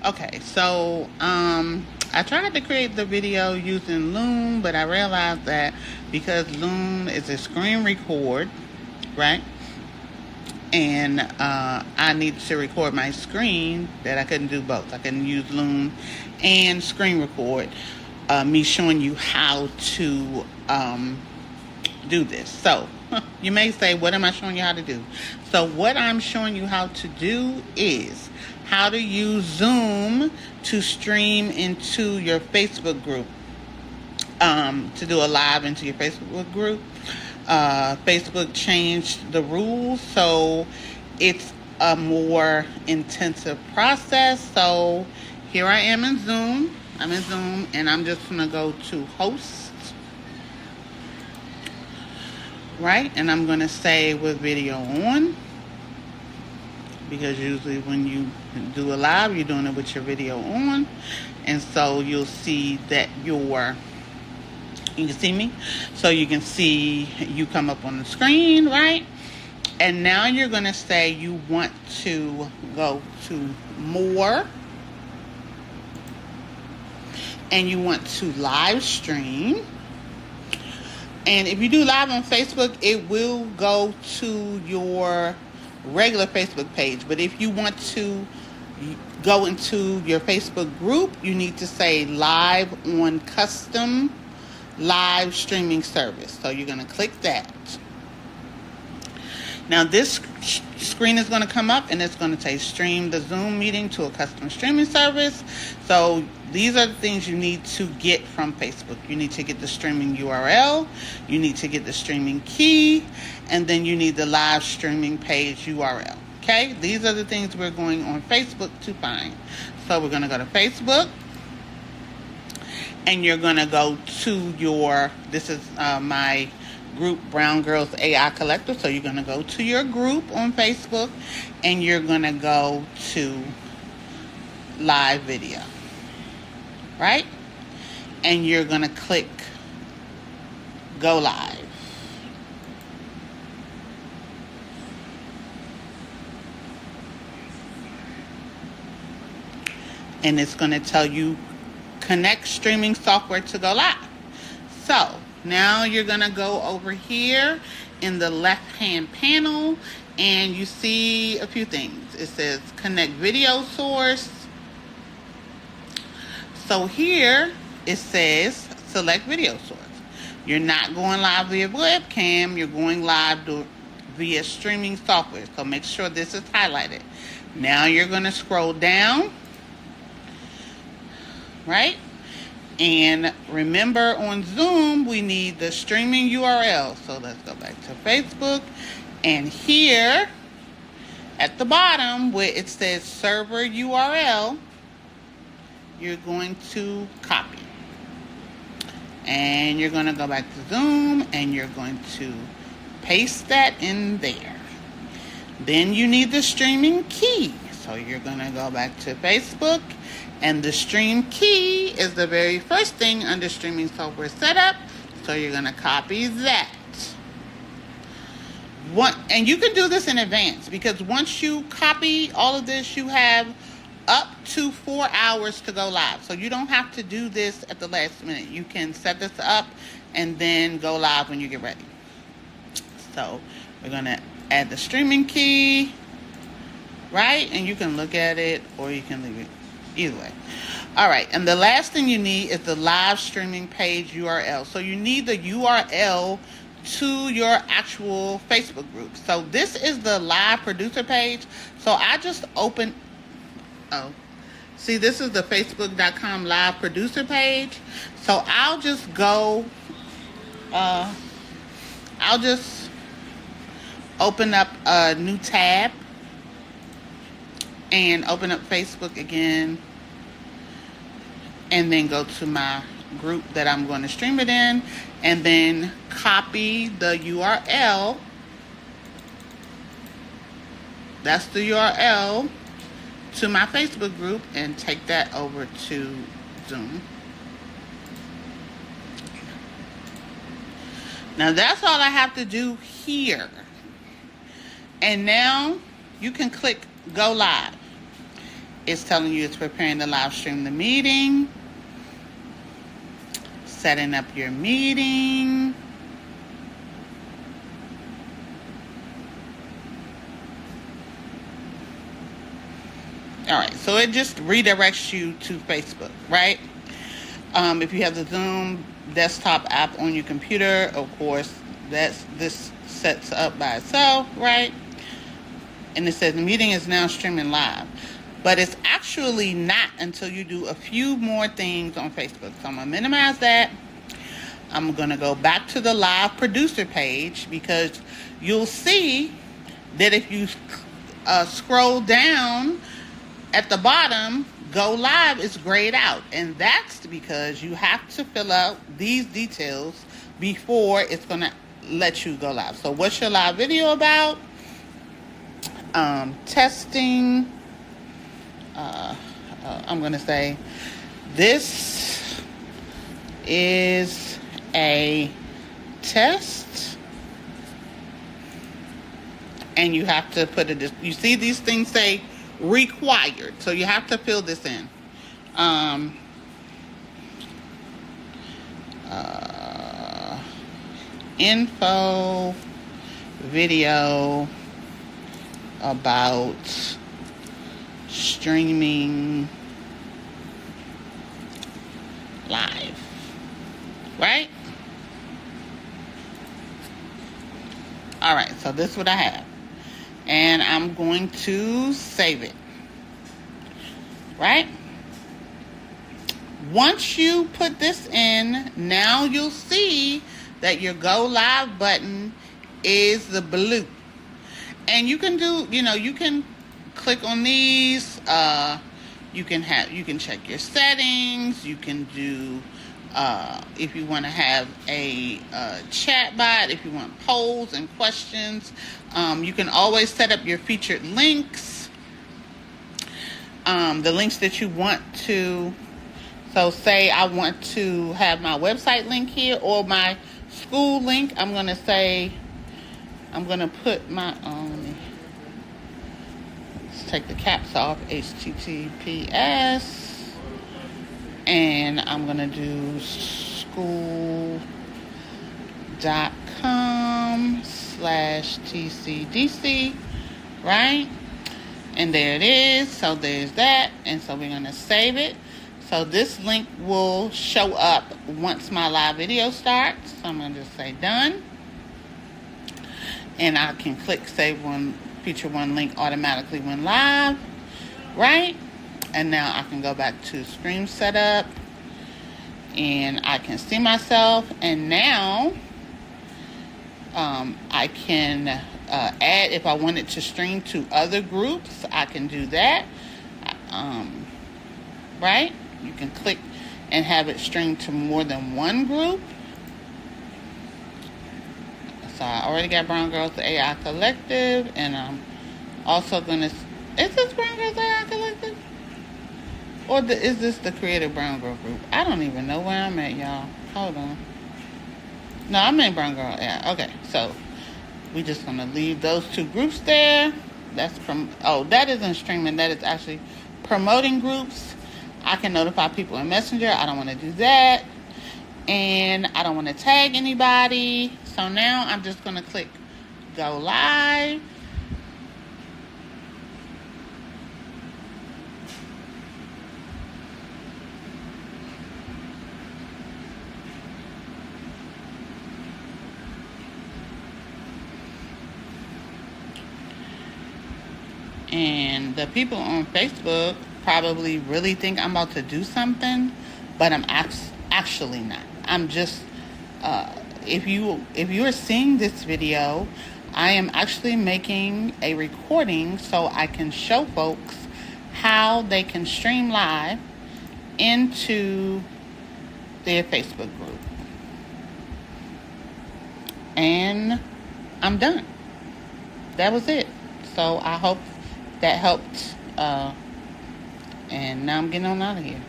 Okay, so I tried to create the video using Loom, but I realized that because Loom is a screen record, right? And I needed to record my screen, that I couldn't do both. I couldn't use Loom and screen record me showing you how to do this. So you may say, what am I showing you how to do? So what I'm showing you how to do is how to use Zoom to stream into your Facebook group, to do a live into your Facebook group. Facebook changed the rules, so it's a more intensive process. So here I am in Zoom. I'm in Zoom, and I'm just going to go to host, right? And I'm going to say with video on, because usually when you do a live, you're doing it with your video on. And so you'll see that you can see me. So you can see you come up on the screen, right? And now you're going to say you want to go to more. And you want to live stream. And if you do live on Facebook, it will go to your regular Facebook page. But if you want to go into your Facebook group, you need to say live on custom live streaming service. So you're going to click that. Now this screen is going to come up, and it's going to say stream the Zoom meeting to a custom streaming service. So these are the things you need to get from Facebook. You need to get the streaming URL, you need to get the streaming key, and then you need the live streaming page URL. Okay, these are the things we're going on Facebook to find. So we're going to go to Facebook, and you're going to go to your, this is my group, Brown Girls AI Collective. So you're going to go to your group on Facebook, and you're going to go to live video, right? And you're going to click go live. And it's going to tell you connect streaming software to go live. So now you're going to go over here in the left hand panel, and you see a few things. It says connect video source. So here it says select video source. You're not going live via webcam, you're going live via streaming software. So make sure this is highlighted. Now you're going to scroll down, right? And remember, on Zoom, we need the streaming URL. So let's go back to Facebook. And here at the bottom where it says server URL, you're going to copy. And you're going to go back to Zoom, and you're going to paste that in there. Then you need the streaming key. So you're going to go back to Facebook, and the stream key is the very first thing under streaming software setup. So you're going to copy that. And you can do this in advance, because once you copy all of this, you have up to 4 hours to go live. So you don't have to do this at the last minute. You can set this up and then go live when you get ready. So we're going to add the streaming key, right? And you can look at it or you can leave it. Either way. All right. And the last thing you need is the live streaming page URL. So you need the URL to your actual Facebook group. So this is the live producer page. So I just opened, see, this is the facebook.com live producer page. So I'll just go, I'll just open up a new tab and open up Facebook again, and then go to my group that I'm going to stream it in, and then copy the URL. That's the URL to my Facebook group, and take that over to Zoom. Now that's all I have to do here. And now you can click go live. It's telling you it's preparing to live stream the meeting, setting up your meeting. All right, so it just redirects you to Facebook, right? If you have the Zoom desktop app on your computer, of course, this sets up by itself, right? And it says the meeting is now streaming live. But it's actually not until you do a few more things on Facebook. So I'm going to minimize that. I'm going to go back to the live producer page, because you'll see that if you scroll down at the bottom, go live is grayed out. And that's because you have to fill out these details before it's going to let you go live. So what's your live video about? Testing. I'm going to say this is a test. And you have to put it, you see these things say required, so you have to fill this in. Info video about streaming live, right? All right, so this is what I have, and I'm going to save it, right? Once you put this in, now you'll see that your go live button is the blue. And you can do, you can click on these. You can check your settings. You can do, if you want to have a chat bot, if you want polls and questions. You can always set up your featured links. The links that you want to. So say I want to have my website link here or my school link. I'm going to put my, let's take the caps off, HTTPS, and I'm going to do school.com/TCDC, right? And there it is. So there's that. And so we're going to save it. So this link will show up once my live video starts. So I'm going to just say done. And I can click save one, feature one link automatically when live, right? And now I can go back to stream setup and I can see myself. And now I can add, if I wanted to stream to other groups, I can do that, right? You can click and have it stream to more than one group. So I already got Brown Girls the AI Collective, and I'm also going to, is this Brown Girls AI Collective? Or is this the Creative Brown Girl group? I don't even know where I'm at, y'all. Hold on. No, I'm in Brown Girl AI. Okay, so we just going to leave those two groups there. That's that isn't streaming. That is actually promoting groups. I can notify people in Messenger. I don't want to do that. And I don't want to tag anybody. So now I'm just going to click go live. And the people on Facebook probably really think I'm about to do something, but I'm actually not. I'm just, if you are seeing this video, I am actually making a recording so I can show folks how they can stream live into their Facebook group. And I'm done. That was it. So I hope that helped. And now I'm getting on out of here.